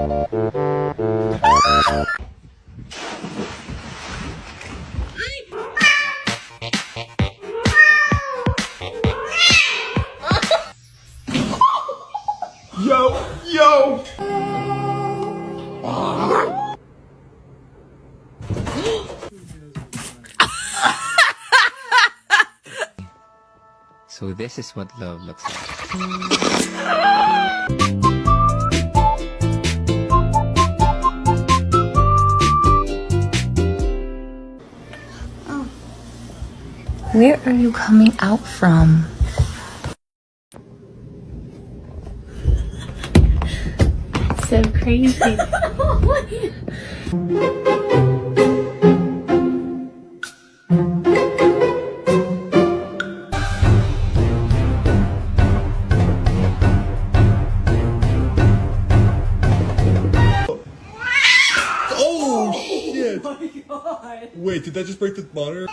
Yo! So this is what love looks like. Where are you coming out from? So crazy. Oh shit! Oh my god! Wait, did that just break the monitor?